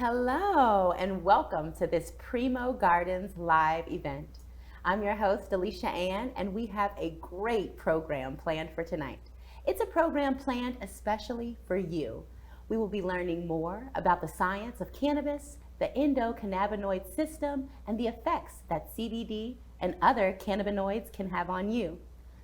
Hello, and welcome to this Primo Gardens live event. I'm your host, Alicia Ann, and we have a great program planned for tonight. It's a program planned especially for you. We will be learning more about the science of cannabis, the endocannabinoid system, and the effects that CBD and other cannabinoids can have on you.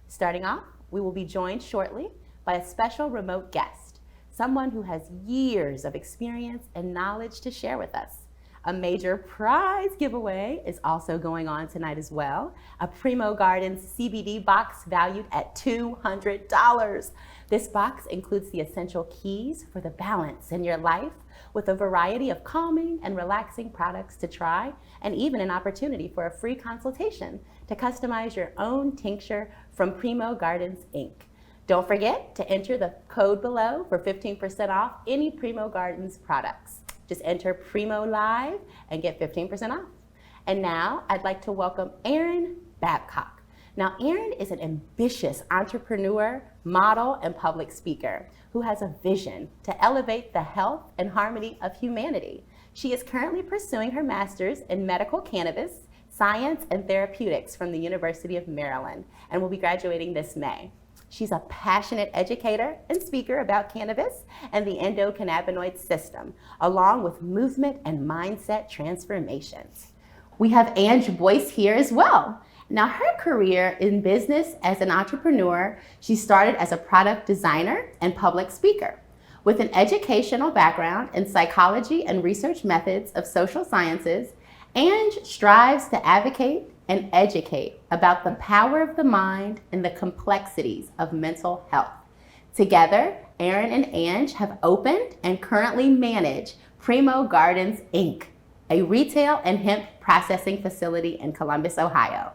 Starting off, we will be joined shortly by a special remote guest, someone who has years of experience and knowledge to share with us. A major prize giveaway is also going on tonight as well. A Primo Gardens CBD box valued at $200. This box includes the essential keys for the balance in your life with a variety of calming and relaxing products to try, and even an opportunity for a free consultation to customize your own tincture from Primo Gardens Inc. Don't forget to enter the code below for 15% off any Primo Gardens products. Just enter Primo Live and get 15% off. And now I'd like to welcome Erin Babcock. Now, Erin is an ambitious entrepreneur, model, and public speaker who has a vision to elevate the health and harmony of humanity. She is currently pursuing her master's in medical cannabis, science, and therapeutics from the University of Maryland and will be graduating this May. She's a passionate educator and speaker about cannabis and the endocannabinoid system, along with movement and mindset transformations. We have Ange Boyce here as well. Now, her career in business as an entrepreneur, she started as a product designer and public speaker. With an educational background in psychology and research methods of social sciences, Ange strives to advocate and educate about the power of the mind and the complexities of mental health. Together, Erin and Ange have opened and currently manage Primo Gardens Inc., a retail and hemp processing facility in Columbus, Ohio.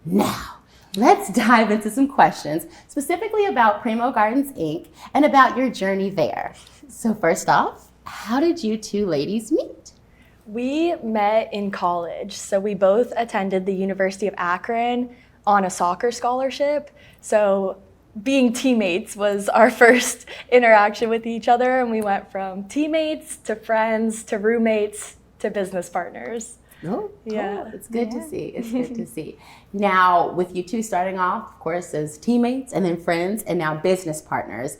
Now, let's dive into some questions specifically about Primo Gardens Inc. and about your journey there. So first off, how did you two ladies meet? We met in college, so we both attended the University of Akron on a soccer scholarship. So being teammates was our first interaction with each other, and we went from teammates to friends to roommates to business partners. Oh, yeah. It's good to see. It's good to see. Now, with you two starting off, of course, as teammates and then friends and now business partners,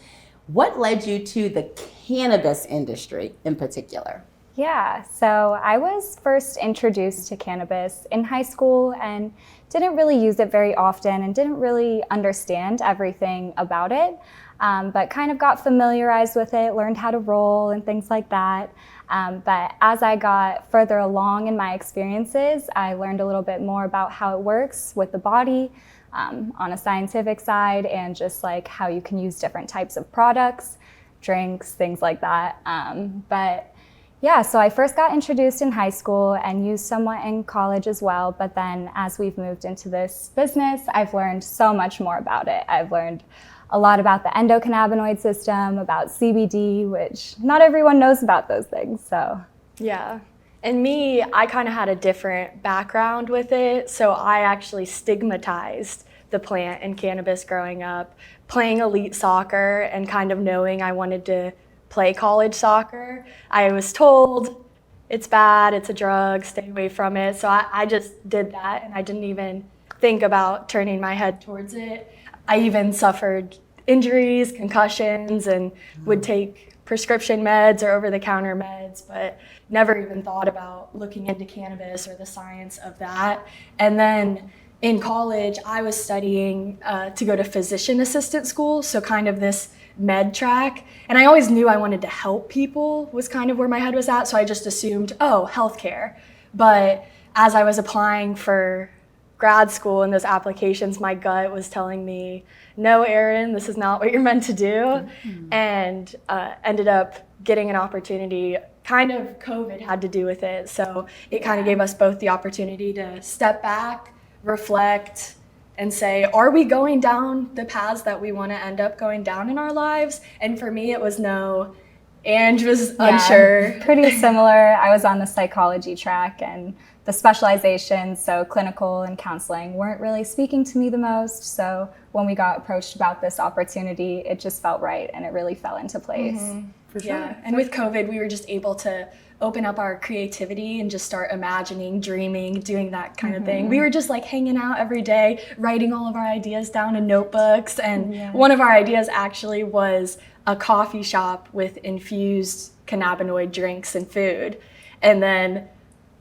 what led you to the cannabis industry in particular? Yeah, so I was first introduced to cannabis in high school and didn't really use it very often and didn't really understand everything about it, but kind of got familiarized with it, learned how to roll and things like that. But as I got further along in my experiences, I learned a little bit more about how it works with the body on a scientific side, and just like how you can use different types of products, drinks, things like that. Yeah, so I first got introduced in high school and used somewhat in college as well, but then as we've moved into this business, I've learned so much more about it. I've learned a lot about the endocannabinoid system, about CBD, which not everyone knows about those things, so. Yeah, and me, I kind of had a different background with it, so I actually stigmatized the plant and cannabis growing up, playing elite soccer and kind of knowing I wanted to play college soccer. I was told it's bad, it's a drug, stay away from it. So I just did that, and I didn't even think about turning my head towards it. I even suffered injuries, concussions, and would take prescription meds or over-the-counter meds, but never even thought about looking into cannabis or the science of that. And then in college, I was studying to go to physician assistant school, so kind of this med track, and I always knew I wanted to help people was kind of where my head was at, so I just assumed, oh, healthcare. But as I was applying for grad school and those applications, my gut was telling me, no, Erin, this is not what you're meant to do, and ended up getting an opportunity. Kind of COVID had to do with it, so it kind of gave us both the opportunity to step back, reflect, and say, are we going down the paths that we want to end up going down in our lives? And for me, it was no. Ange was unsure. Pretty similar. I was on the psychology track and the specializations, so clinical and counseling, weren't really speaking to me the most. So when we got approached about this opportunity, it just felt right and it really fell into place. For sure. Yeah, and with COVID, we were just able to open up our creativity and just start imagining, dreaming, doing that kind of thing. We were just like hanging out every day, writing all of our ideas down in notebooks. And one of our ideas actually was a coffee shop with infused cannabinoid drinks and food. And then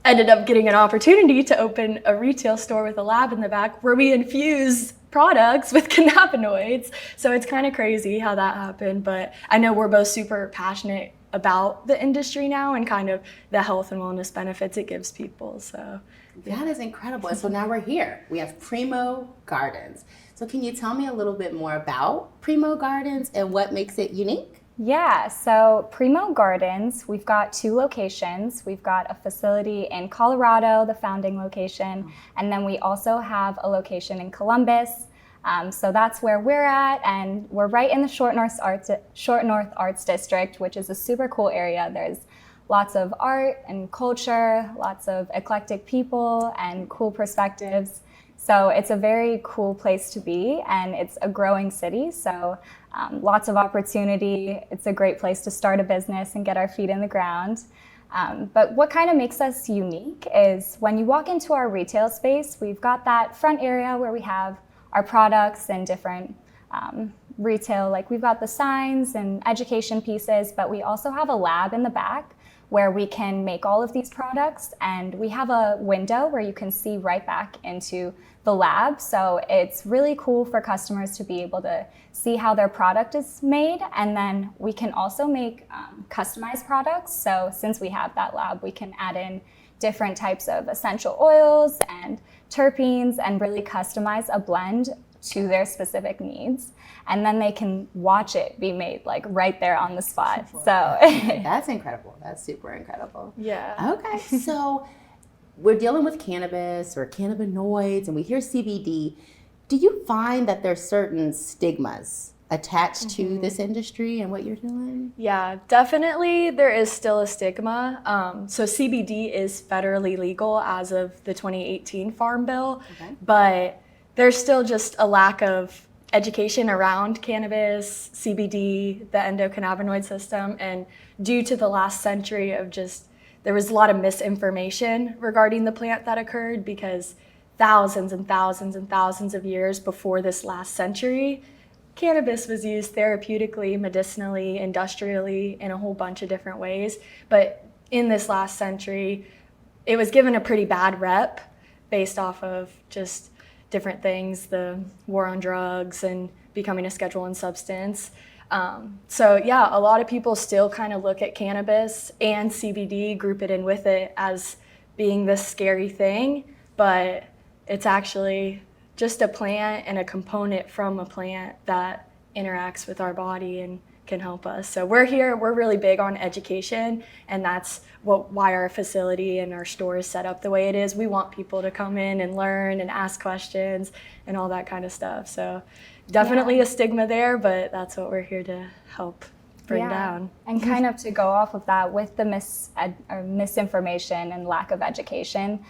ended up getting an opportunity to open a retail store with a lab in the back where we infuse products with cannabinoids. So it's kind of crazy how that happened, but I know we're both super passionate about the industry now and kind of the health and wellness benefits it gives people. So that is incredible. And so now we're here. We have Primo Gardens. So can you tell me a little bit more about Primo Gardens and what makes it unique? Yeah, so Primo Gardens, we've got 2 locations. We've got a facility in Colorado, the founding location, and then we also have a location in Columbus. So that's where we're at, and we're right in the Short North Arts District, which is a super cool area. There's lots of art and culture, lots of eclectic people, and cool perspectives. So it's a very cool place to be, and it's a growing city, so lots of opportunity. It's a great place to start a business and get our feet in the ground. But what kind of makes us unique is when you walk into our retail space, we've got that front area where we have our products and different retail, like we've got the signs and education pieces, but we also have a lab in the back where we can make all of these products, and we have a window where you can see right back into the lab. So it's really cool for customers to be able to see how their product is made, and then we can also make customized products. So since we have that lab, we can add in different types of essential oils and terpenes and really customize a blend to their specific needs. And then they can watch it be made like right there on the spot. So That's incredible. That's super incredible. yeah. Okay, so we're dealing with cannabis or cannabinoids and we hear CBD. Do you find that there's certain stigmas attached to this industry and what you're doing? Yeah, definitely there is still a stigma. So CBD is federally legal as of the 2018 Farm Bill, but there's still just a lack of education around cannabis, CBD, the endocannabinoid system, and due to the last century of just, there was a lot of misinformation regarding the plant that occurred because thousands and thousands and thousands of years before this last century, cannabis was used therapeutically, medicinally, industrially, in a whole bunch of different ways. But in this last century, it was given a pretty bad rep based off of just different things, the war on drugs and becoming a Schedule I substance. So yeah, a lot of people still kind of look at cannabis and CBD, group it in with it as being this scary thing, but it's actually just a plant and a component from a plant that interacts with our body and can help us. So we're here, we're really big on education, and that's why our facility and our store is set up the way it is. We want people to come in and learn and ask questions and all that kind of stuff. So definitely a stigma there, but that's what we're here to help bring down. And kind of to go off of that, with the misinformation and lack of education,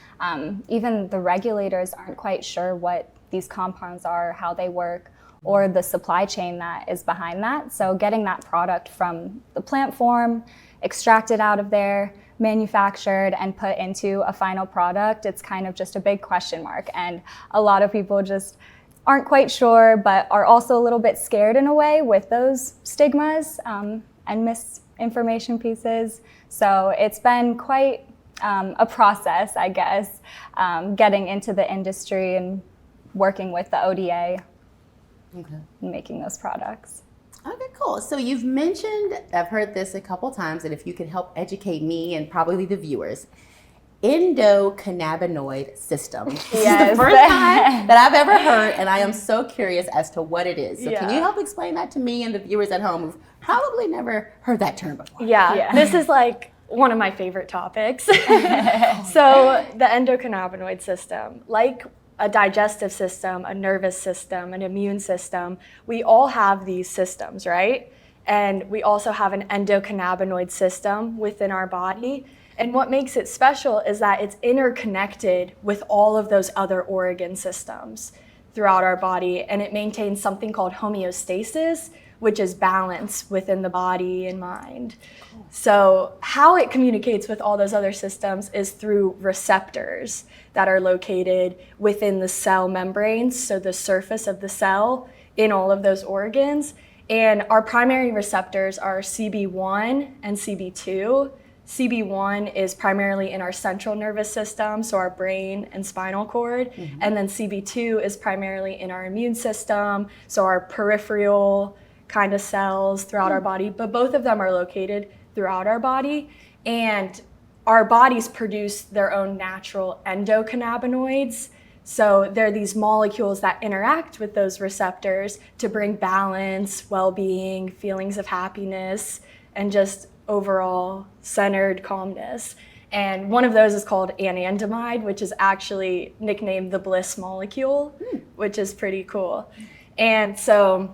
even the regulators aren't quite sure what these compounds are, how they work, or the supply chain that is behind that. So getting that product from the plant form, extracted out of there, manufactured, and put into a final product, it's kind of just a big question mark. And a lot of people just aren't quite sure, but are also a little bit scared in a way with those stigmas and misinformation pieces. So it's been quite a process, I guess, getting into the industry and working with the ODA and making those products. Okay, cool. So you've mentioned, I've heard this a couple times, and if you could help educate me and probably the viewers, Endocannabinoid System. This is the first time that I've ever heard, and I am so curious as to what it is. So can you help explain that to me and the viewers at home who've probably never heard that term before? This is like one of my favorite topics. So the endocannabinoid system, like a digestive system, a nervous system, an immune system, we all have these systems, right? And we also have an endocannabinoid system within our body. And what makes it special is that it's interconnected with all of those other organ systems throughout our body, and it maintains something called homeostasis, which is balance within the body and mind. Cool. So how it communicates with all those other systems is through receptors that are located within the cell membranes, so the surface of the cell in all of those organs. And our primary receptors are CB1 and CB2. CB1 is primarily in our central nervous system, so our brain and spinal cord. Mm-hmm. And then CB2 is primarily in our immune system, so our peripheral kind of cells throughout our body. But both of them are located throughout our body. And our bodies produce their own natural endocannabinoids. So they're these molecules that interact with those receptors to bring balance, well-being, feelings of happiness, and just overall centered calmness. And one of those is called anandamide, which is actually nicknamed the bliss molecule, which is pretty cool. And so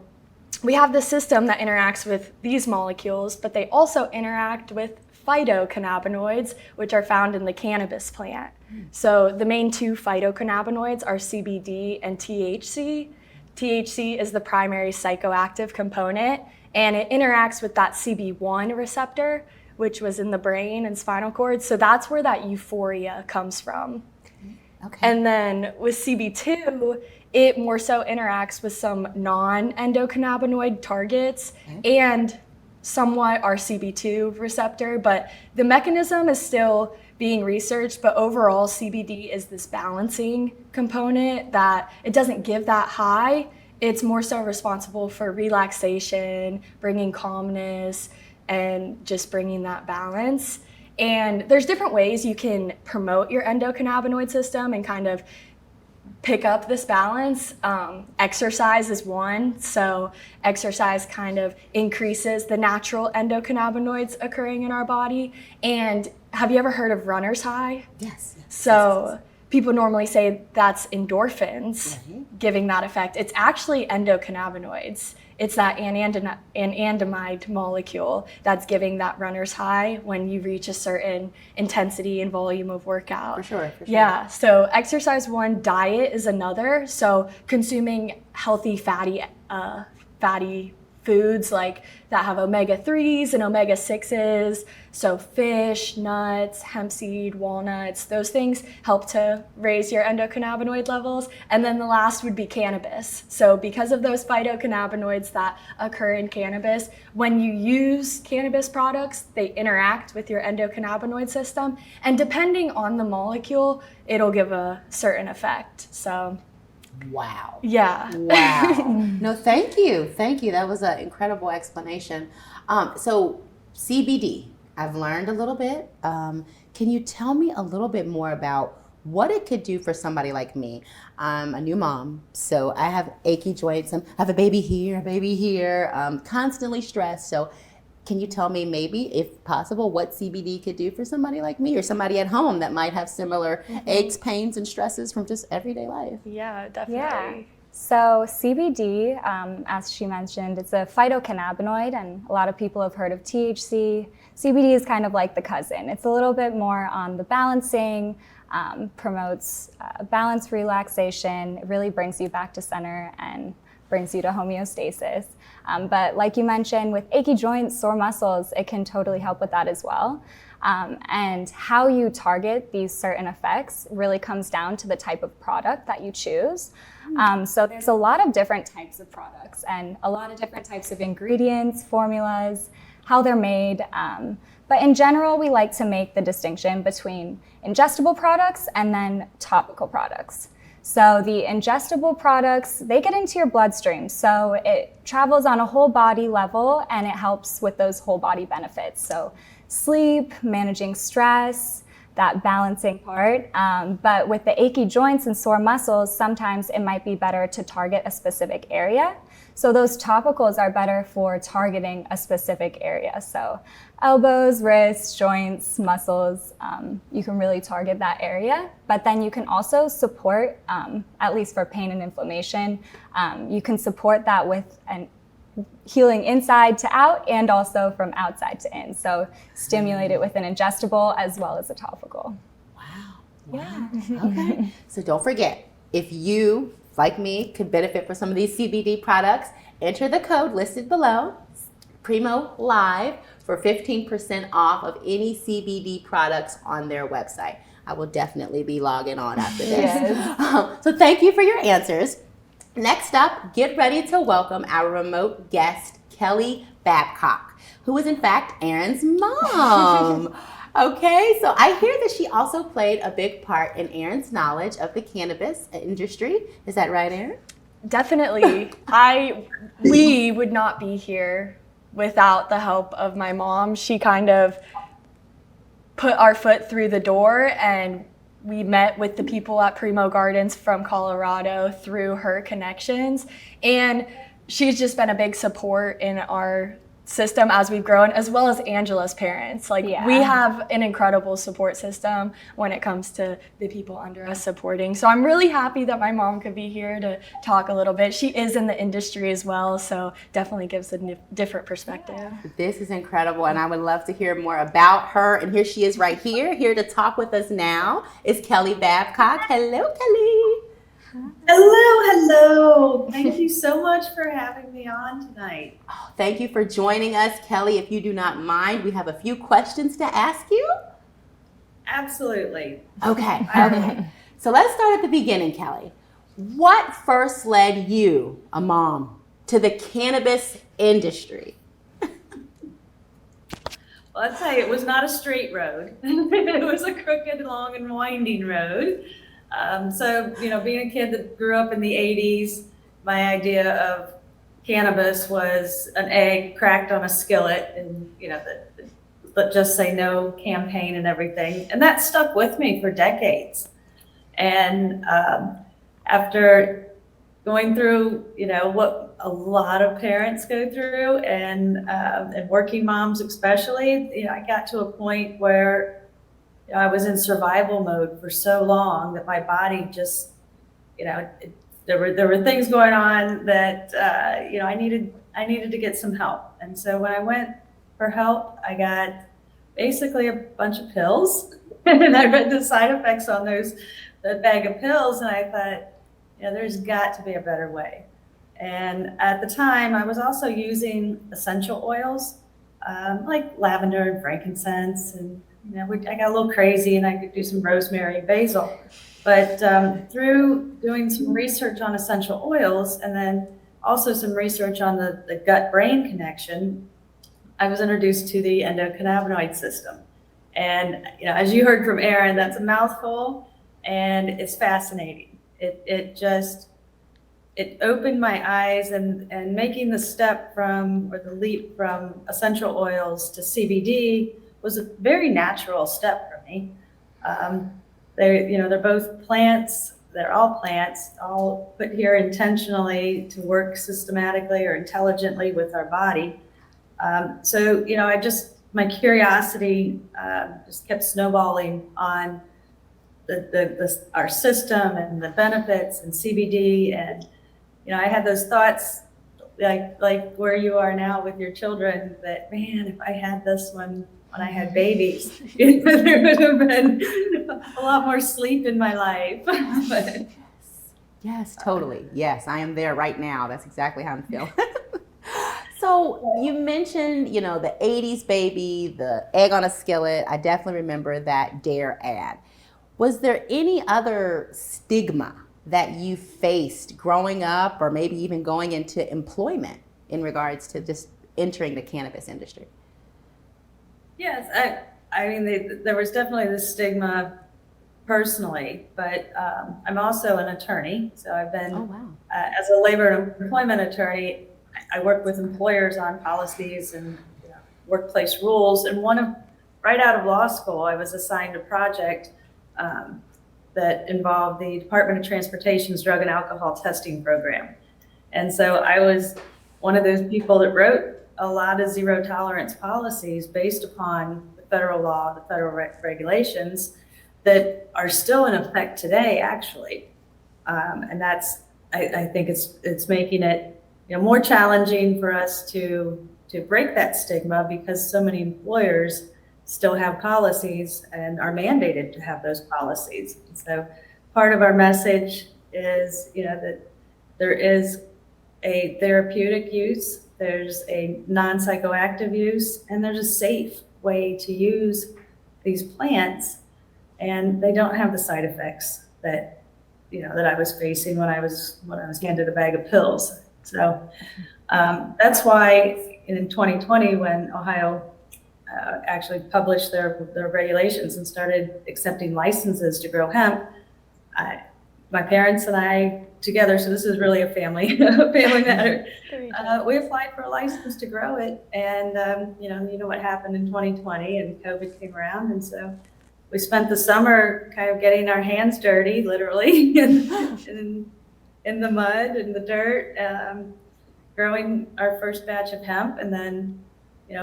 we have the system that interacts with these molecules, but they also interact with phytocannabinoids, which are found in the cannabis plant. So the main two phytocannabinoids are CBD and THC. THC is the primary psychoactive component, and it interacts with that CB1 receptor, which was in the brain and spinal cord. So that's where that euphoria comes from. Okay. And then with CB2, it more so interacts with some non-endocannabinoid targets and somewhat our CB2 receptor, but the mechanism is still being researched. But overall, CBD is this balancing component that it doesn't give that high. It's more so responsible for relaxation, bringing calmness, and just bringing that balance. And there's different ways you can promote your endocannabinoid system and kind of pick up this balance. Exercise is one. So exercise kind of increases the natural endocannabinoids occurring in our body. And have you ever heard of runner's high? Yes. So people normally say that's endorphins giving that effect. It's actually endocannabinoids. It's that anandamide molecule that's giving that runner's high when you reach a certain intensity and volume of workout. For sure. Yeah, so exercise one, diet is another. So consuming healthy fatty foods like that have omega-3s and omega-6s, so fish, nuts, hemp seed, walnuts, those things help to raise your endocannabinoid levels. And then the last would be cannabis. So because of those phytocannabinoids that occur in cannabis, when you use cannabis products, they interact with your endocannabinoid system, and depending on the molecule, it'll give a certain effect. So wow. Yeah. Wow. No, thank you. That was an incredible explanation. So CBD, I've learned a little bit. Can you tell me a little bit more about what it could do for somebody like me? I'm a new mom, so I have achy joints. I have a baby here, constantly stressed. So can you tell me maybe, if possible, what CBD could do for somebody like me or somebody at home that might have similar aches, pains, and stresses from just everyday life? Yeah, definitely. Yeah. So CBD, as she mentioned, it's a phytocannabinoid, and a lot of people have heard of THC. CBD is kind of like the cousin. It's a little bit more on the balancing, promotes balance, relaxation. It really brings you back to center and brings you to homeostasis. But like you mentioned, with achy joints, sore muscles, it can totally help with that as well. And how you target these certain effects really comes down to the type of product that you choose. So there's a lot of different types of products and a lot of different types of ingredients, formulas, how they're made. But in general, we like to make the distinction between ingestible products and then topical products. So the ingestible products, they get into your bloodstream. So it travels on a whole body level and it helps with those whole body benefits. So sleep, managing stress, that balancing part. But with the achy joints and sore muscles, sometimes it might be better to target a specific area. So those topicals are better for targeting a specific area. So elbows, wrists, joints, muscles, you can really target that area. But then you can also support, at least for pain and inflammation, you can support that with an healing inside to out and also from outside to in. So stimulate it with an ingestible as well as a topical. Wow. Yeah. Okay. So don't forget, if you, like me, could benefit from some of these CBD products, enter the code listed below, Primo Live, for 15% off of any CBD products on their website. I will definitely be logging on after this. Yes. So thank you for your answers. Next up, get ready to welcome our remote guest, Kelly Babcock, who is in fact Aaron's mom. Okay, so I hear that she also played a big part in Aaron's knowledge of the cannabis industry. Is that right, Aaron? Definitely. We would not be here without the help of my mom. She kind of put our foot through the door, and we met with the people at Primo Gardens from Colorado through her connections. And she's just been a big support in our system as we've grown, as well as Angela's parents. We have an incredible support system when it comes to the people under us supporting. So I'm really happy that my mom could be here to talk a little bit. She is in the industry as well, so definitely gives a different perspective. This is incredible, and I would love to hear more about her. And here she is right here to talk with us now is Kelly Babcock. Hello, Kelly. Hello. Thank you so much for having me on tonight. Oh, thank you for joining us, Kelly. If you do not mind, we have a few questions to ask you. Absolutely. Okay. So let's start at the beginning, Kelly. What first led you, a mom, to the cannabis industry? Well, I'll tell you, it was not a straight road. It was a crooked, long, and winding road. So, being a kid that grew up in the 80s, my idea of cannabis was an egg cracked on a skillet and, the Just Say No campaign and everything. And that stuck with me for decades. And after going through, what a lot of parents go through and working moms especially, I got to a point where I was in survival mode for so long that my body just, there were things going on that, I needed to get some help. And so when I went for help, I got basically a bunch of pills and I read the side effects on that bag of pills. And I thought, there's got to be a better way. And at the time I was also using essential oils, like lavender and frankincense, and I got a little crazy and I could do some rosemary and basil. But through doing some research on essential oils and then also some research on the gut-brain connection, I was introduced to the endocannabinoid system. And as you heard from Aaron, that's a mouthful and it's fascinating. It opened my eyes, and making the leap from essential oils to CBD was a very natural step for me. They're both plants. They're all plants, all put here intentionally to work systematically or intelligently with our body. So my curiosity just kept snowballing on our system and the benefits and CBD, and I had those thoughts like where you are now with your children, that man, if I had this when I had babies, there would have been a lot more sleep in my life. But, Yes, totally. Yes, I am there right now. That's exactly how I'm feeling. So you mentioned, the 80s baby, the egg on a skillet. I definitely remember that Dare ad. Was there any other stigma that you faced growing up or maybe even going into employment in regards to just entering the cannabis industry? yes, I mean, there was definitely this stigma personally, but I'm also an attorney. So I've been, Oh, wow. as a labor and employment attorney, I work with employers on policies and workplace rules. And right out of law school, I was assigned a project that involved the Department of Transportation's drug and alcohol testing program. And so I was one of those people that wrote a lot of zero tolerance policies based upon the federal law, the federal regulations that are still in effect today, actually. And I think it's making it more challenging for us to break that stigma because so many employers still have policies and are mandated to have those policies. So part of our message is, that there is a therapeutic use, there's a non-psychoactive use, and there's a safe way to use these plants, and they don't have the side effects that I was facing when I was handed a bag of pills. So that's why in 2020, when Ohio actually published their regulations and started accepting licenses to grow hemp, my parents and I together, so this is really a family matter. We applied for a license to grow it, and you know what happened in 2020, and COVID came around, and so we spent the summer kind of getting our hands dirty, literally, in the mud and the dirt, growing our first batch of hemp, and then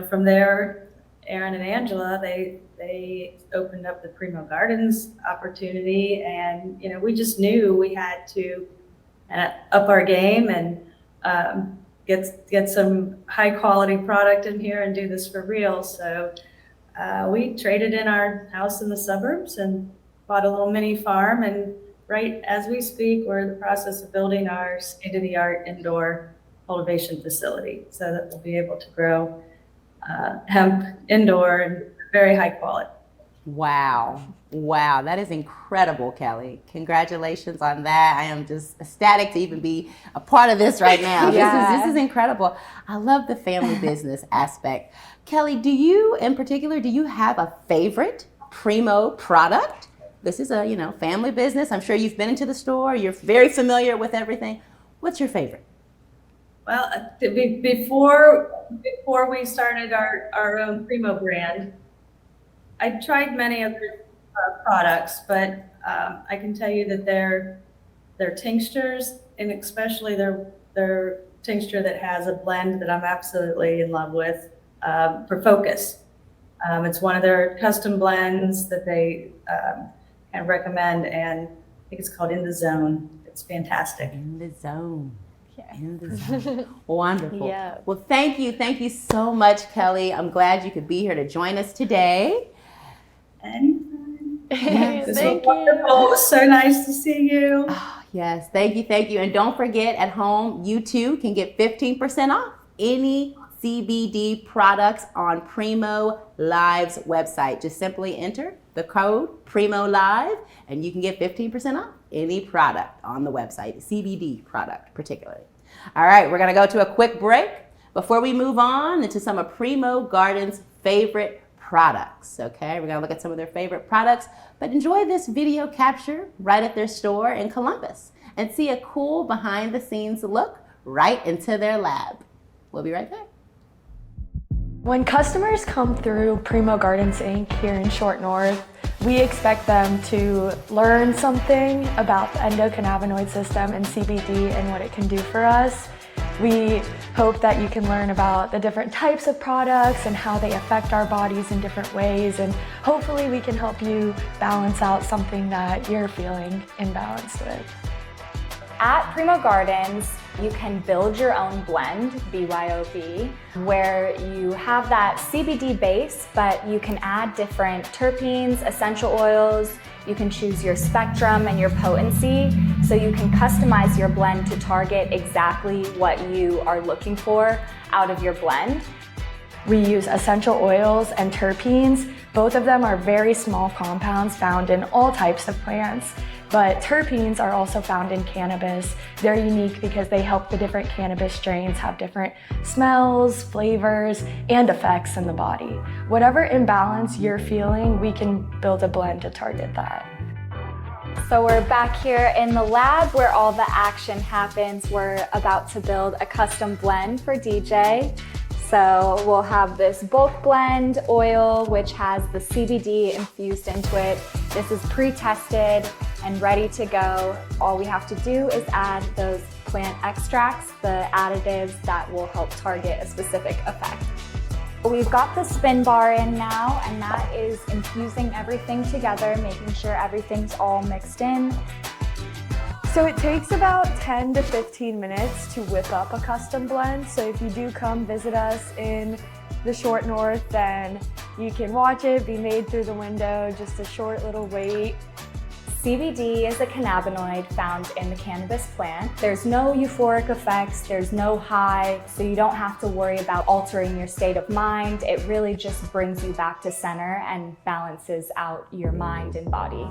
from there, Aaron and Angela, they opened up the Primo Gardens opportunity, and we just knew we had to up our game and get some high quality product in here and do this for real. So we traded in our house in the suburbs and bought a little mini farm, and right as we speak, we're in the process of building our state-of-the-art indoor cultivation facility so that we'll be able to grow hemp indoor and very high quality. Wow. That is incredible, Kelly. Congratulations on that. I am just ecstatic to even be a part of this right now. Yeah. This is incredible. I love the family business aspect. Kelly, do you have a favorite Primo product? This is a, family business. I'm sure you've been into the store. You're very familiar with everything. What's your favorite? Well, before we started our own Primo brand, I tried many other products, but I can tell you that their tinctures, and especially their tincture that has a blend that I'm absolutely in love with, for focus. It's one of their custom blends that they kind of recommend, and I think it's called In the Zone. It's fantastic. In the Zone. Yeah. In the Zone. Wonderful. Yeah. Well, thank you so much, Kelly. I'm glad you could be here to join us today. Anytime. Yes. This Thank was wonderful. It was so nice to see you. Oh, yes, thank you. And don't forget, at home, you too can get 15% off any CBD products on Primo Live's website. Just simply enter the code Primo Live and you can get 15% off any product on the website, CBD product particularly. All right, we're gonna go to a quick break before we move on into some of Primo Gardens' favorite products, okay? We're gonna look at some of their favorite products, but enjoy this video capture right at their store in Columbus and see a cool behind the scenes look right into their lab. We'll be right back. When customers come through Primo Gardens Inc. here in Short North, we expect them to learn something about the endocannabinoid system and CBD and what it can do for us. We hope that you can learn about the different types of products and how they affect our bodies in different ways, and hopefully we can help you balance out something that you're feeling imbalanced with. At Primo Gardens, you can build your own blend, BYOB, where you have that CBD base, but you can add different terpenes, essential oils. You can choose your spectrum and your potency, so you can customize your blend to target exactly what you are looking for out of your blend. We use essential oils and terpenes. Both of them are very small compounds found in all types of plants, but terpenes are also found in cannabis. They're unique because they help the different cannabis strains have different smells, flavors, and effects in the body. Whatever imbalance you're feeling, we can build a blend to target that. So we're back here in the lab where all the action happens. We're about to build a custom blend for DJ. So we'll have this bulk blend oil, which has the CBD infused into it. This is pre-tested and ready to go. All we have to do is add those plant extracts, the additives that will help target a specific effect. We've got the spin bar in now, and that is infusing everything together, making sure everything's all mixed in. So it takes about 10 to 15 minutes to whip up a custom blend. So if you do come visit us in the short north, then you can watch it be made through the window, just a short little wait. CBD is a cannabinoid found in the cannabis plant. There's no euphoric effects, there's no high, so you don't have to worry about altering your state of mind. It really just brings you back to center and balances out your mind and body.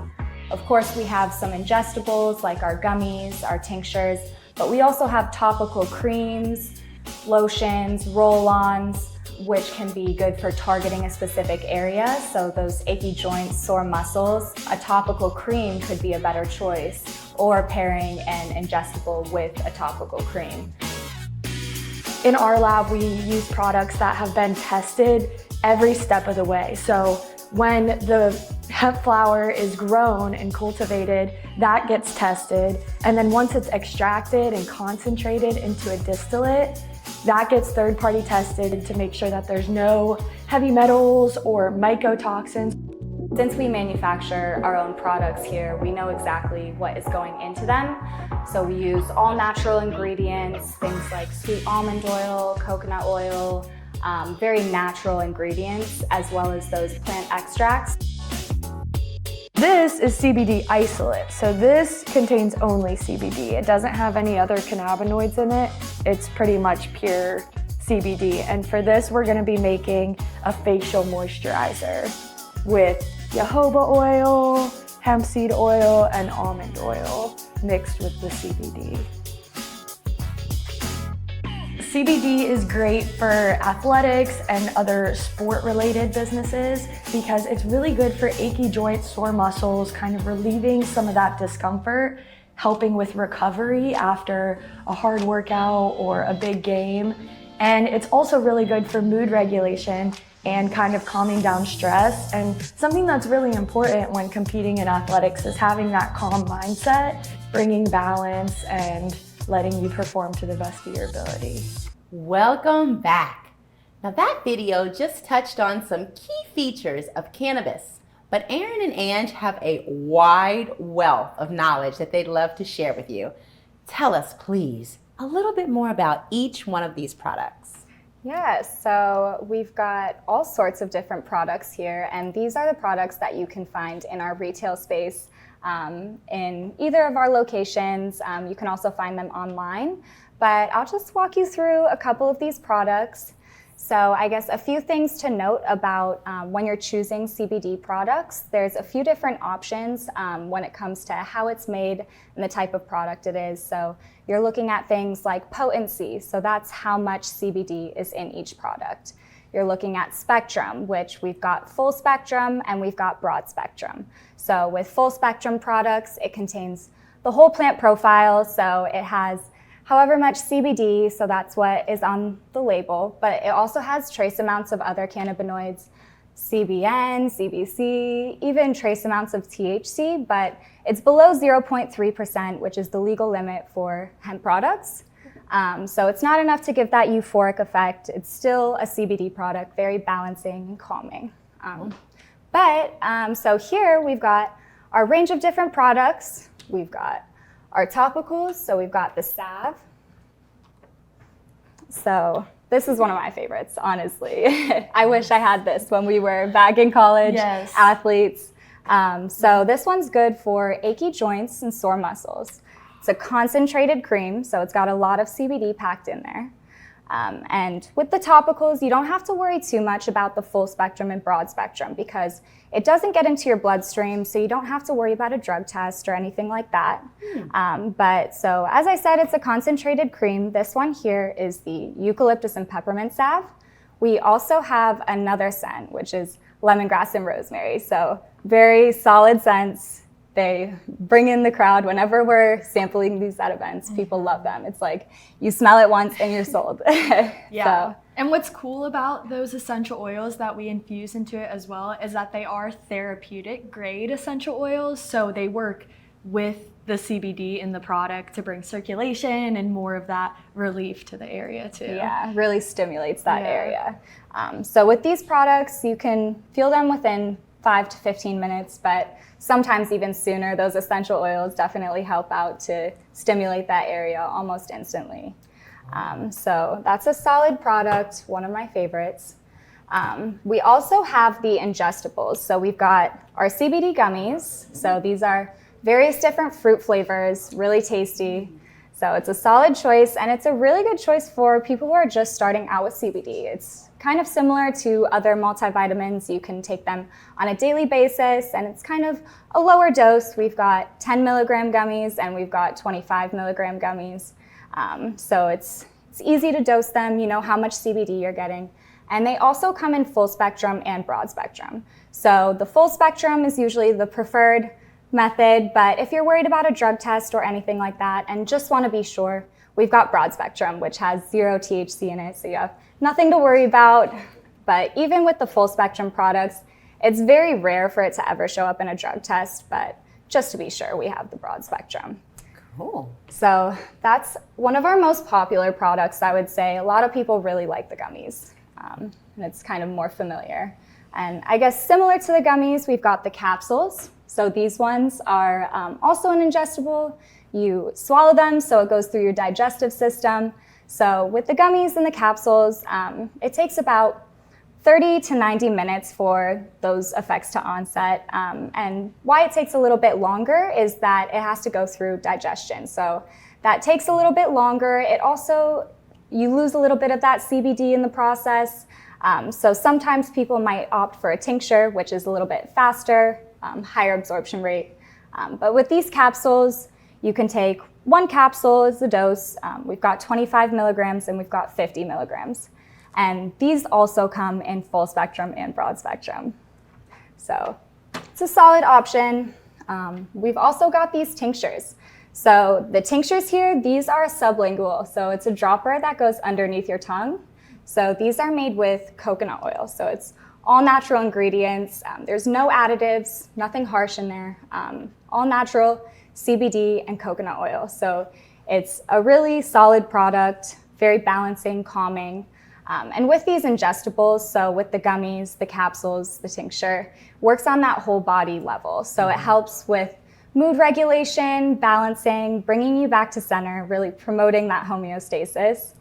Of course, we have some ingestibles like our gummies, our tinctures, but we also have topical creams, lotions, roll-ons, which can be good for targeting a specific area. So those achy joints, sore muscles, a topical cream could be a better choice, or pairing an ingestible with a topical cream. In our lab, we use products that have been tested every step of the way. So when the hemp flower is grown and cultivated, that gets tested. And then once it's extracted and concentrated into a distillate, that gets third-party tested to make sure that there's no heavy metals or mycotoxins. Since we manufacture our own products here, we know exactly what is going into them. So we use all natural ingredients, things like sweet almond oil, coconut oil, very natural ingredients, as well as those plant extracts. This is CBD isolate, so this contains only CBD. It doesn't have any other cannabinoids in it. It's pretty much pure CBD. And for this, we're gonna be making a facial moisturizer with jojoba oil, hemp seed oil, and almond oil mixed with the CBD. CBD is great for athletics and other sport-related businesses because it's really good for achy joints, sore muscles, kind of relieving some of that discomfort, helping with recovery after a hard workout or a big game. And it's also really good for mood regulation and kind of calming down stress. And something that's really important when competing in athletics is having that calm mindset, bringing balance, and letting you perform to the best of your ability. Welcome back. Now that video just touched on some key features of cannabis, but Aaron and Ange have a wide wealth of knowledge that they'd love to share with you. Tell us, please, a little bit more about each one of these products. Yes, so we've got all sorts of different products here, and these are the products that you can find in our retail space in either of our locations. You can also find them online, but I'll just walk you through a couple of these products. So I guess a few things to note about when you're choosing CBD products. There's a few different options when it comes to how it's made and the type of product it is. So you're looking at things like potency, so that's how much CBD is in each product. You're looking at spectrum, which we've got full spectrum and we've got broad spectrum. So with full spectrum products, it contains the whole plant profile, so it has however much CBD, so that's what is on the label, but it also has trace amounts of other cannabinoids, CBN, CBC, even trace amounts of THC, but it's below 0.3%, which is the legal limit for hemp products. So it's not enough to give that euphoric effect. It's still a CBD product, very balancing and calming. So here we've got our range of different products. We've got our topicals, so we've got the salve. So this is one of my favorites, honestly. I wish I had this when we were back in college, Yes. athletes. So this one's good for achy joints and sore muscles. It's a concentrated cream, so it's got a lot of CBD packed in there. And with the topicals, you don't have to worry too much about the full spectrum and broad spectrum because it doesn't get into your bloodstream, so you don't have to worry about a drug test or anything like that. But so as I said, it's a concentrated cream. This one here is the eucalyptus and peppermint salve. We also have another scent, which is lemongrass and rosemary. So very solid scents. They bring in the crowd whenever we're sampling these at events. People love them. It's like you smell it once and you're sold. Yeah. And what's cool about those essential oils that we infuse into it as well is that they are therapeutic grade essential oils. So they work with the CBD in the product to bring circulation and more of that relief to the area too. Yeah, really stimulates that area. So with these products, you can feel them within 5 to 15 minutes, but sometimes even sooner. Those essential oils definitely help out to stimulate that area almost instantly. So that's a solid product, one of my favorites. We also have the ingestibles. So we've got our CBD gummies. So these are various different fruit flavors, really tasty. So it's a solid choice, and it's a really good choice for people who are just starting out with CBD. It's kind of similar to other multivitamins. You can take them on a daily basis, and it's kind of a lower dose. We've got 10 milligram gummies, and we've got 25 milligram gummies. So it's easy to dose them. You know how much CBD you're getting. And they also come in full spectrum and broad spectrum. So the full spectrum is usually the preferred method, but if you're worried about a drug test or anything like that and just want to be sure, we've got broad spectrum, which has 0 THC in it, so you have nothing to worry about. But even with the full spectrum products, it's very rare for it to ever show up in a drug test, but just to be sure, we have the broad spectrum. Cool. So that's one of our most popular products, I would say. A lot of people really like the gummies, and it's kind of more familiar. And I guess similar to the gummies, we've got the capsules. So these ones are also an ingestible. You swallow them, so it goes through your digestive system. So with the gummies and the capsules, it takes about 30 to 90 minutes for those effects to onset. And why it takes a little bit longer is that it has to go through digestion. So that takes a little bit longer. It also, you lose a little bit of that CBD in the process. So sometimes people might opt for a tincture, which is a little bit faster, higher absorption rate. But with these capsules, you can take 1 capsule as the dose. We've got 25 milligrams and we've got 50 milligrams. And these also come in full spectrum and broad spectrum. So it's a solid option. We've also got these tinctures. So the tinctures here, these are sublingual. So it's a dropper that goes underneath your tongue. So these are made with coconut oil. So it's all natural ingredients. There's no additives, nothing harsh in there. All natural CBD and coconut oil. So it's a really solid product, very balancing, calming. And with these ingestibles, so with the gummies, the capsules, the tincture, works on that whole body level. So it helps with mood regulation, balancing, bringing you back to center, really promoting that homeostasis.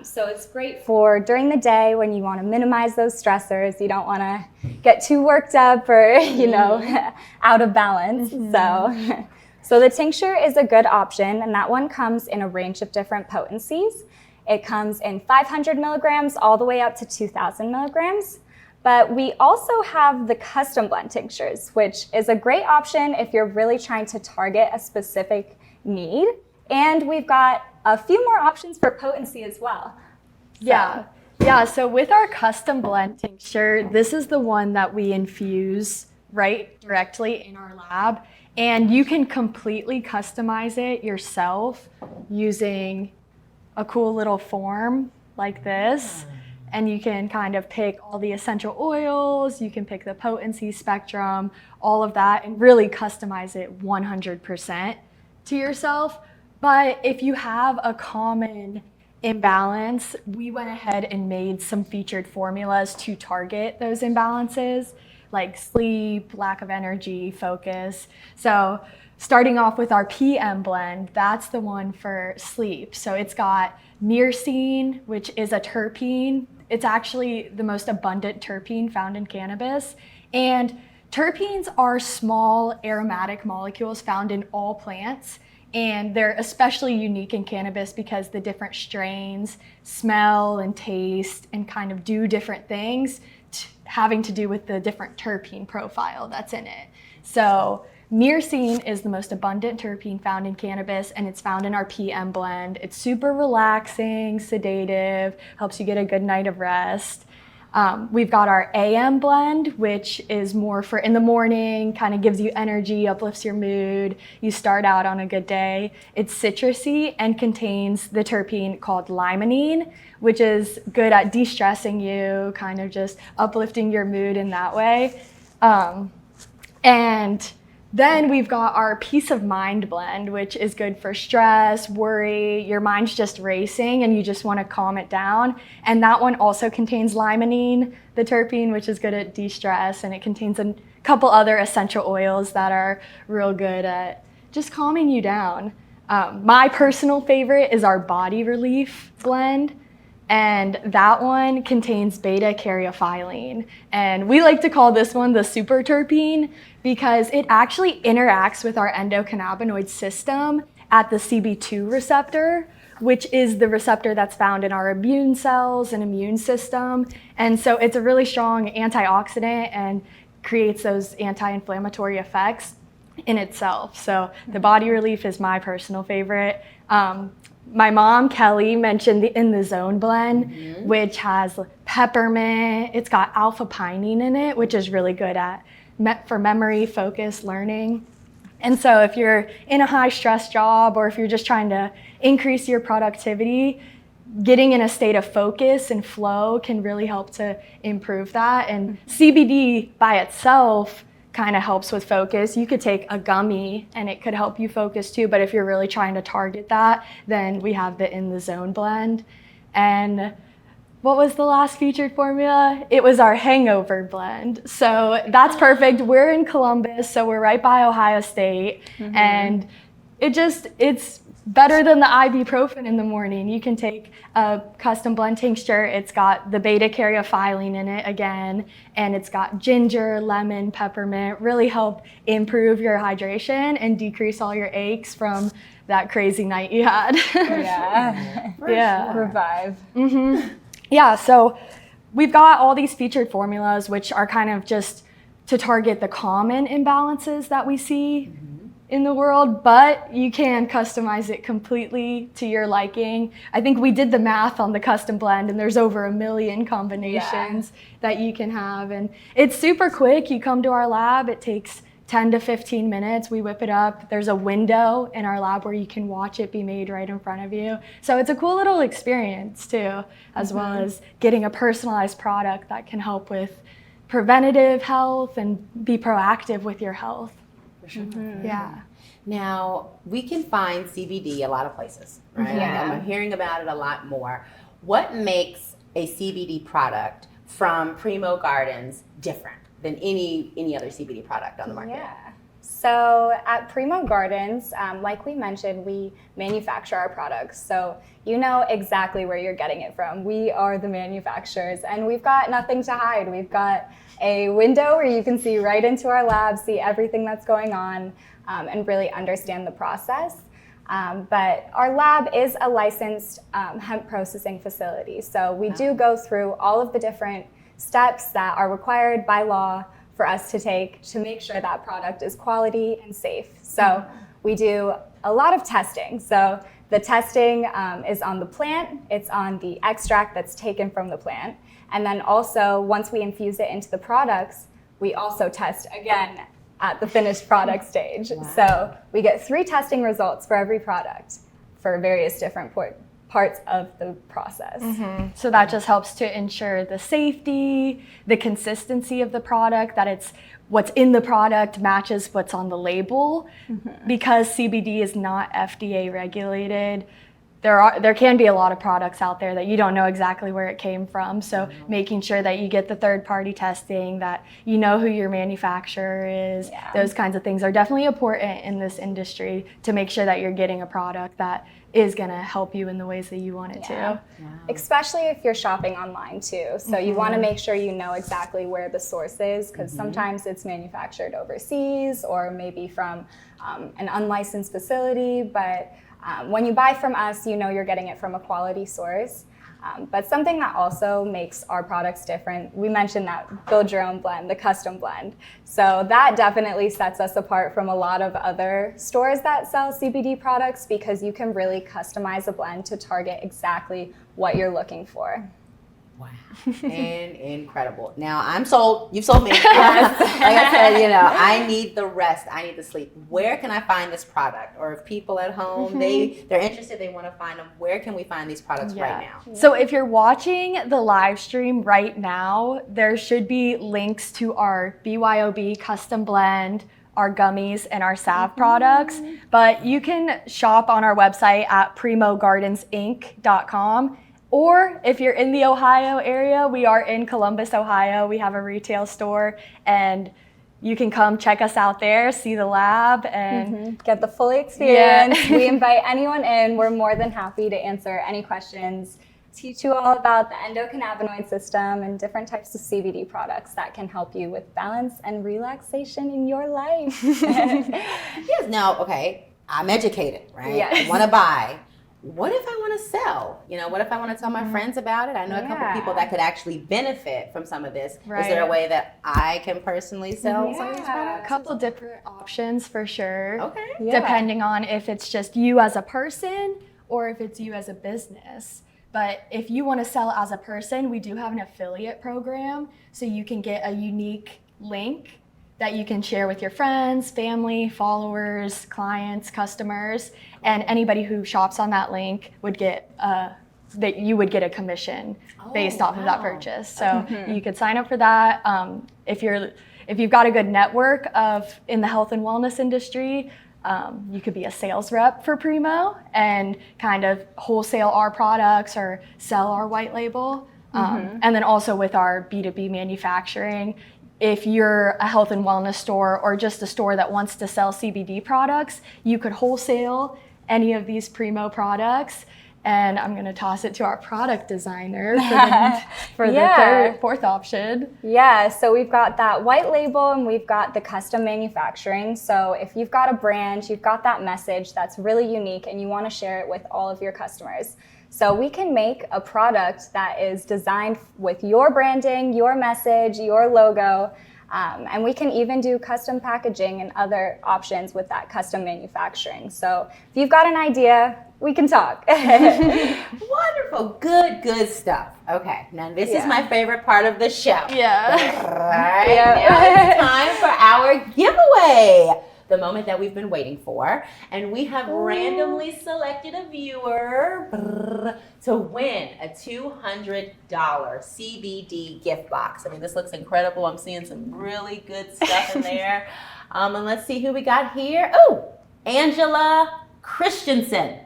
So it's great for during the day when you want to minimize those stressors. You don't want to get too worked up or, out of balance. So the tincture is a good option, and that one comes in a range of different potencies. It comes in 500 milligrams all the way up to 2,000 milligrams. But we also have the custom blend tinctures, which is a great option if you're really trying to target a specific need. And we've got a few more options for potency as well. So with our custom blend tincture, this is the one that we infuse right directly in our lab. And you can completely customize it yourself using a cool little form like this. And you can kind of pick all the essential oils, you can pick the potency spectrum, all of that, and really customize it 100% to yourself. But if you have a common imbalance, we went ahead and made some featured formulas to target those imbalances, like sleep, lack of energy, focus. So starting off with our PM blend, that's the one for sleep. So it's got myrcene, which is a terpene. It's actually the most abundant terpene found in cannabis. And terpenes are small aromatic molecules found in all plants. And they're especially unique in cannabis because the different strains smell and taste and kind of do different things having to do with the different terpene profile that's in it. So myrcene is the most abundant terpene found in cannabis, and it's found in our PM blend. It's super relaxing, sedative, helps you get a good night of rest. We've got our AM blend, which is more for in the morning, kind of gives you energy, uplifts your mood. You start out on a good day. It's citrusy and contains the terpene called limonene, which is good at de-stressing you, kind of just uplifting your mood in that way. And Then we've got our peace of mind blend, which is good for stress, worry, your mind's just racing and you just want to calm it down. And that one also contains limonene, the terpene, which is good at de-stress, and it contains a couple other essential oils that are real good at just calming you down. My personal favorite is our body relief blend. And that one contains beta-caryophyllene. And we like to call this one the super terpene because it actually interacts with our endocannabinoid system at the CB2 receptor, which is the receptor that's found in our immune cells and immune system. And so it's a really strong antioxidant and creates those anti-inflammatory effects in itself. So the body relief is my personal favorite. My mom, Kelly, mentioned the In the Zone blend, which has peppermint. It's got alpha-pinene in it, which is really good for memory, focus, learning. And so if you're in a high-stress job or if you're just trying to increase your productivity, getting in a state of focus and flow can really help to improve that. And CBD by itself kind of helps with focus. You could take a gummy and it could help you focus too, but if you're really trying to target that, then we have the In the Zone blend. And what was the last featured formula? It was our hangover blend. So that's perfect. We're in Columbus, so we're right by Ohio State, and it's better than the ibuprofen in the morning. You can take a custom blend tincture. It's got the beta-caryophyllene in it again, and it's got ginger, lemon, peppermint, really help improve your hydration and decrease all your aches from that crazy night you had. Yeah. Revive. Yeah, so we've got all these featured formulas, which are kind of just to target the common imbalances that we see in the world, but you can customize it completely to your liking. I think we did the math on the custom blend and there's over 1 million combinations that you can have. And it's super quick. You come to our lab, it takes 10 to 15 minutes. We whip it up. There's a window in our lab where you can watch it be made right in front of you. So it's a cool little experience too, as well as getting a personalized product that can help with preventative health and be proactive with your health. Yeah. Now, we can find CBD a lot of places, right? Yeah. I'm hearing about it a lot more. What makes a CBD product from Primo Gardens different than any other CBD product on the market? Yeah. So at Primo Gardens, like we mentioned, we manufacture our products. So you know exactly where you're getting it from. We are the manufacturers and we've got nothing to hide. We've got a window where you can see right into our lab, see everything that's going on, and really understand the process. But our lab is a licensed hemp processing facility. So we do go through all of the different steps that are required by law for us to take to make sure that product is quality and safe. So we do a lot of testing. So the testing is on the plant, it's on the extract that's taken from the plant. And then also, once we infuse it into the products, we also test again at the finished product stage. Wow. So we get 3 testing results for every product for various different parts of the process. So that just helps to ensure the safety, the consistency of the product, that it's what's in the product matches what's on the label. Because CBD is not FDA regulated, there can be a lot of products out there that you don't know exactly where it came from. So making sure that you get the third-party testing, that you know who your manufacturer is, those kinds of things are definitely important in this industry to make sure that you're getting a product that is going to help you in the ways that you want it to. Especially if you're shopping online too. So you want to make sure you know exactly where the source is, because sometimes it's manufactured overseas or maybe from an unlicensed facility. But when you buy from us, you know you're getting it from a quality source. But something that also makes our products different, we mentioned that build your own blend, the custom blend. So that definitely sets us apart from a lot of other stores that sell CBD products, because you can really customize a blend to target exactly what you're looking for. Wow. And incredible. Now I'm sold. You've sold me. Like I said, I need the rest. I need the sleep. Where can I find this product? Or if people at home, they're interested, they want to find them, where can we find these products right now? So if you're watching the live stream right now, there should be links to our BYOB custom blend, our gummies and our salve products. But you can shop on our website at primogardensinc.com. Or if you're in the Ohio area, we are in Columbus, Ohio. We have a retail store, and you can come check us out there, see the lab, and get the full experience. Yeah. We invite anyone in. We're more than happy to answer any questions, teach you all about the endocannabinoid system and different types of CBD products that can help you with balance and relaxation in your life. Yes, now, okay, I'm educated, right? Yes. I want to buy. What if I want to sell? You know, what if I want to tell my friends about it? I know a couple people that could actually benefit from some of this. Right. Is there a way that I can personally sell some of these A products? couple different options for sure. Okay. Depending on if it's just you as a person or if it's you as a business. But if you want to sell as a person, we do have an affiliate program, so you can get a unique link that you can share with your friends, family, followers, clients, customers, and anybody who shops on that link would get that you would get a commission based off of that purchase. So you could sign up for that. If you've got a good network in the health and wellness industry, you could be a sales rep for Primo and kind of wholesale our products or sell our white label. And then also with our B2B manufacturing, if you're a health and wellness store or just a store that wants to sell CBD products, you could wholesale any of these Primo products. And I'm going to toss it to our product designer for the fourth option. Yeah, so we've got that white label and we've got the custom manufacturing. So if you've got a brand, you've got that message that's really unique and you want to share it with all of your customers. So we can make a product that is designed with your branding, your message, your logo, and we can even do custom packaging and other options with that custom manufacturing. So if you've got an idea, we can talk. Wonderful. Good stuff. Okay, now this is my favorite part of the show. Yeah. Right, now it's time for our giveaway. The moment that we've been waiting for. And we have randomly selected a viewer to win a $200 CBD gift box. I mean, this looks incredible. I'm seeing some really good stuff in there. And let's see who we got here. Oh, Angela Christensen.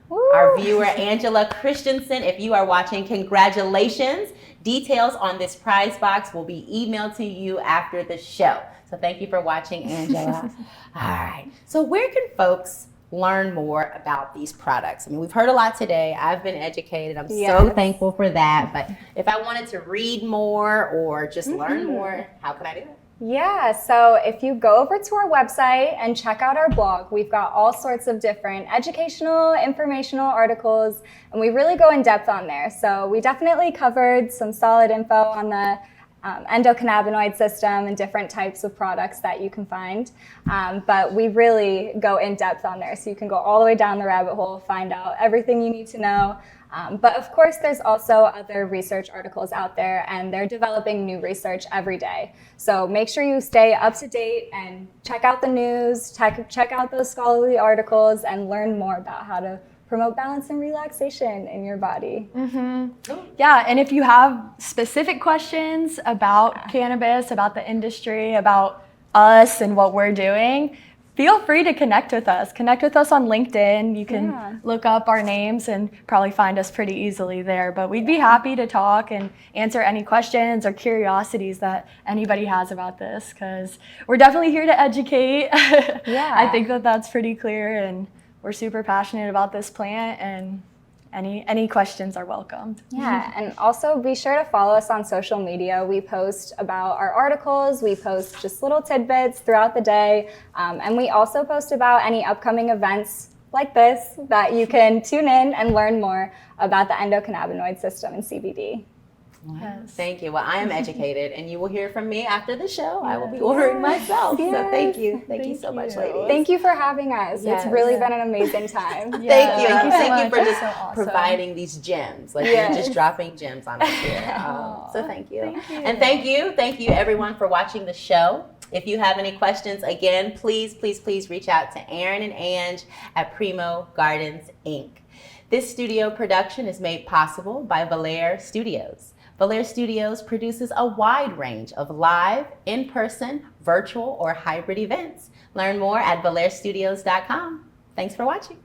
Woo. Our viewer, Angela Christensen. If you are watching, congratulations. Details on this prize box will be emailed to you after the show. So thank you for watching, Angela. All right. So where can folks learn more about these products? I mean, we've heard a lot today. I've been educated. I'm so thankful for that. But if I wanted to read more or just learn more, how can I do it? Yeah, so if you go over to our website and check out our blog, we've got all sorts of different educational, informational articles, and we really go in depth on there. So we definitely covered some solid info on the endocannabinoid system and different types of products that you can find. But we really go in depth on there. So you can go all the way down the rabbit hole, find out everything you need to know. But of course, there's also other research articles out there, and they're developing new research every day. So make sure you stay up to date and check out the news, check out those scholarly articles, and learn more about how to promote balance and relaxation in your body. Yeah, and if you have specific questions about cannabis, about the industry, about us and what we're doing, feel free to connect with us. Connect with us on LinkedIn. You can look up our names and probably find us pretty easily there. But we'd be happy to talk and answer any questions or curiosities that anybody has about this, because we're definitely here to educate. I think that that's pretty clear, and we're super passionate about this plant, and any questions are welcomed. Yeah, and also be sure to follow us on social media. We post about our articles, we post just little tidbits throughout the day, and we also post about any upcoming events like this that you can tune in and learn more about the endocannabinoid system and CBD. Yes. Thank you. Well, I am educated, and you will hear from me after the show. I will be ordering myself. So thank you. Thank you so much, ladies. Thank you for having us. It's really been an amazing time. Thank you. Thank you for just providing these gems. Like you're just dropping gems on us here. So thank you. And thank you everyone for watching the show. If you have any questions, again, please reach out to Aaron and Ange at Primo Gardens Inc. This studio production is made possible by Valair Studios. Valair Studios produces a wide range of live, in-person, virtual, or hybrid events. Learn more at valairstudios.com. Thanks for watching.